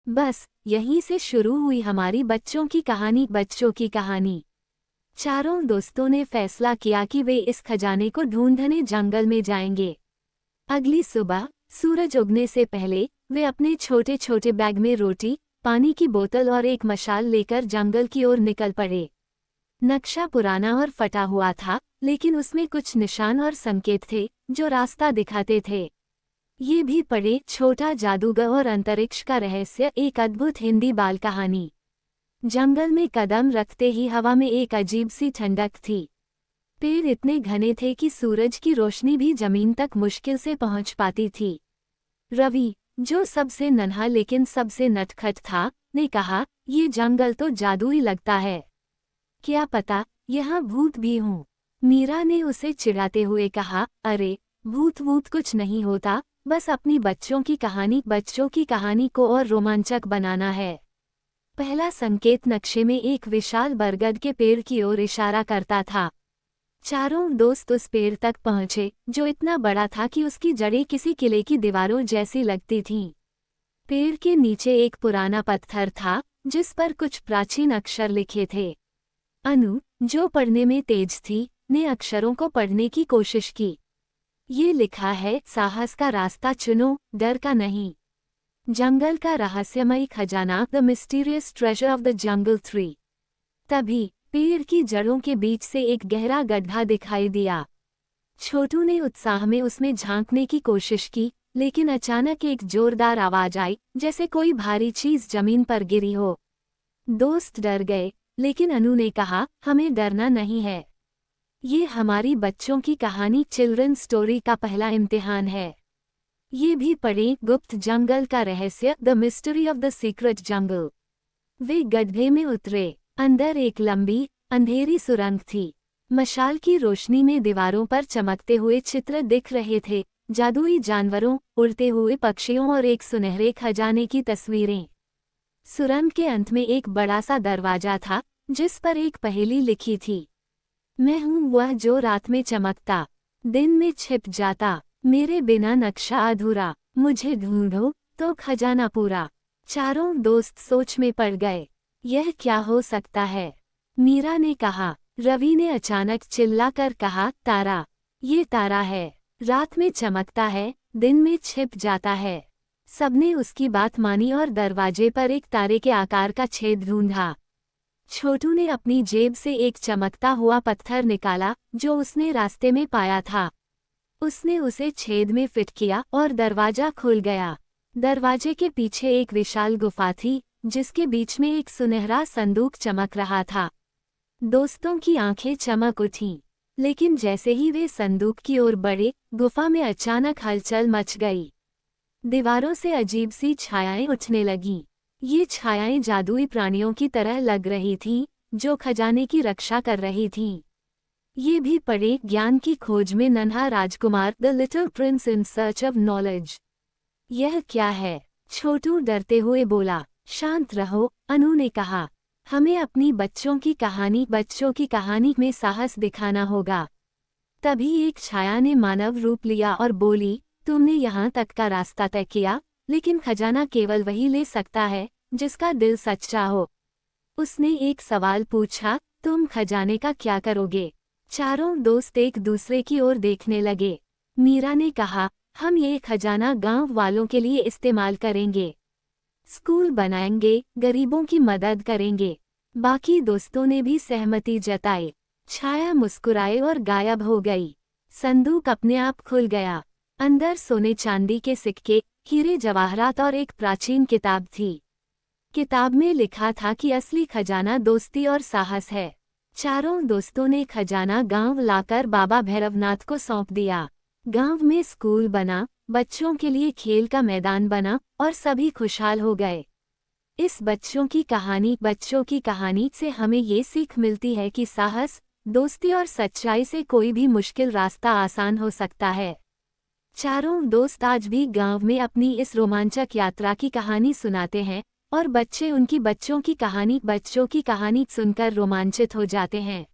बस यहीं से शुरू हुई हमारी बच्चों की कहानी। बच्चों की कहानी। चारों दोस्तों ने फैसला किया कि वे इस खजाने को ढूंढने जंगल में जाएंगे। अगली सुबह सूरज उगने से पहले वे अपने छोटे छोटे बैग में रोटी, पानी की बोतल और एक मशाल लेकर जंगल की ओर निकल पड़े। नक्शा पुराना और फटा हुआ था, लेकिन उसमें कुछ निशान और संकेत थे जो रास्ता दिखाते थे। ये भी पढ़े छोटा जादूगर और अंतरिक्ष का रहस्य, एक अद्भुत हिंदी बाल कहानी। जंगल में कदम रखते ही हवा में एक अजीब सी ठंडक थी। पेड़ इतने घने थे कि सूरज की रोशनी भी जमीन तक मुश्किल से पहुंच पाती थी। रवि, जो सबसे नन्हा लेकिन सबसे नटखट था, ने कहा, ये जंगल तो जादुई लगता है। क्या पता यहाँ भूत भी हों। मीरा ने उसे चिढ़ाते हुए कहा, अरे भूत वूत कुछ नहीं होता, बस अपनी बच्चों की कहानी को और रोमांचक बनाना है। पहला संकेत नक्शे में एक विशाल बरगद के पेड़ की ओर इशारा करता था। चारों दोस्त उस पेड़ तक पहुंचे, जो इतना बड़ा था कि उसकी जड़ें किसी किले की दीवारों जैसी लगती थीं। पेड़ के नीचे एक पुराना पत्थर था, जिस पर कुछ प्राचीन अक्षर लिखे थे। अनु, जो पढ़ने में तेज थी, ने अक्षरों को पढ़ने की कोशिश की। ये लिखा है, साहस का रास्ता चुनो, डर का नहीं। जंगल का रहस्यमयी खजाना, the mysterious treasure of the jungle 3। तभी पेड़ की जड़ों के बीच से एक गहरा गड्ढा दिखाई दिया। छोटू ने उत्साह में उसमें झांकने की कोशिश की, लेकिन अचानक एक जोरदार आवाज आई, जैसे कोई भारी चीज जमीन पर गिरी हो। दोस्त डर गए, लेकिन अनु ने कहा, हमें डरना नहीं है। ये हमारी बच्चों की कहानी, चिल्ड्रन स्टोरी का पहला इम्तिहान है। ये भी पढ़ें, गुप्त जंगल का रहस्य, the mystery of the secret jungle. वे गड्ढे में उतरे। अंदर एक लंबी, अंधेरी सुरंग थी। मशाल की रोशनी में दीवारों पर चमकते हुए चित्र दिख रहे थे, जादुई जानवरों, उड़ते हुए पक्षियों और एक सुनहरे खजाने की तस्वीरें। सुरंग के अंत में एक बड़ा सा दरवाजा था, जिस पर एक पहेली लिखी थी। मैं हूँ वह जो रात में चमकता, दिन में छिप जाता, मेरे बिना नक्शा अधूरा, मुझे ढूंढो तो खजाना पूरा। चारों दोस्त सोच में पड़ गए। यह क्या हो सकता है? मीरा ने कहा। रवि ने अचानक चिल्लाकर कहा, तारा। ये तारा है, रात में चमकता है, दिन में छिप जाता है। सबने उसकी बात मानी और दरवाजे पर एक तारे के आकार का छेद ढूंढा। छोटू ने अपनी जेब से एक चमकता हुआ पत्थर निकाला, जो उसने रास्ते में पाया था। उसने उसे छेद में फिट किया और दरवाजा खुल गया। दरवाजे के पीछे एक विशाल गुफा थी, जिसके बीच में एक सुनहरा संदूक चमक रहा था। दोस्तों की आंखें चमक उठीं, लेकिन जैसे ही वे संदूक की ओर बढ़े, गुफा में अचानक हलचल मच गई। दीवारों से अजीब सी छायाएं उठने लगीं। ये छायाएं जादुई प्राणियों की तरह लग रही थीं, जो खजाने की रक्षा कर रही थीं। ये भी पढ़े, ज्ञान की खोज में नन्हा राजकुमार, the little prince in search of knowledge. यह क्या है? छोटू डरते हुए बोला। शांत रहो, अनु ने कहा। हमें अपनी बच्चों की कहानी में साहस दिखाना होगा। तभी एक छाया ने मानव रूप लिया और बोली, तुमने यहाँ तक का रास्ता तय किया, लेकिन खजाना केवल वही ले सकता है जिसका दिल सच्चा हो। उसने एक सवाल पूछा, तुम खजाने का क्या करोगे? चारों दोस्त एक दूसरे की ओर देखने लगे। मीरा ने कहा, हम ये खजाना गांव वालों के लिए इस्तेमाल करेंगे, स्कूल बनाएंगे, गरीबों की मदद करेंगे। बाकी दोस्तों ने भी सहमति जताई। छाया मुस्कुराए और गायब हो गई। संदूक अपने आप खुल गया। अंदर सोने चांदी के सिक्के, हीरे जवाहरात और एक प्राचीन किताब थी। किताब में लिखा था कि असली खजाना दोस्ती और साहस है। चारों दोस्तों ने खजाना गांव लाकर बाबा भैरवनाथ को सौंप दिया। गांव में स्कूल बना, बच्चों के लिए खेल का मैदान बना और सभी खुशहाल हो गए। इस बच्चों की कहानी से हमें ये सीख मिलती है कि साहस, दोस्ती और सच्चाई से कोई भी मुश्किल रास्ता आसान हो सकता है। चारों दोस्त आज भी गांव में अपनी इस रोमांचक यात्रा की कहानी सुनाते हैं और बच्चे उनकी बच्चों की कहानी सुनकर रोमांचित हो जाते हैं।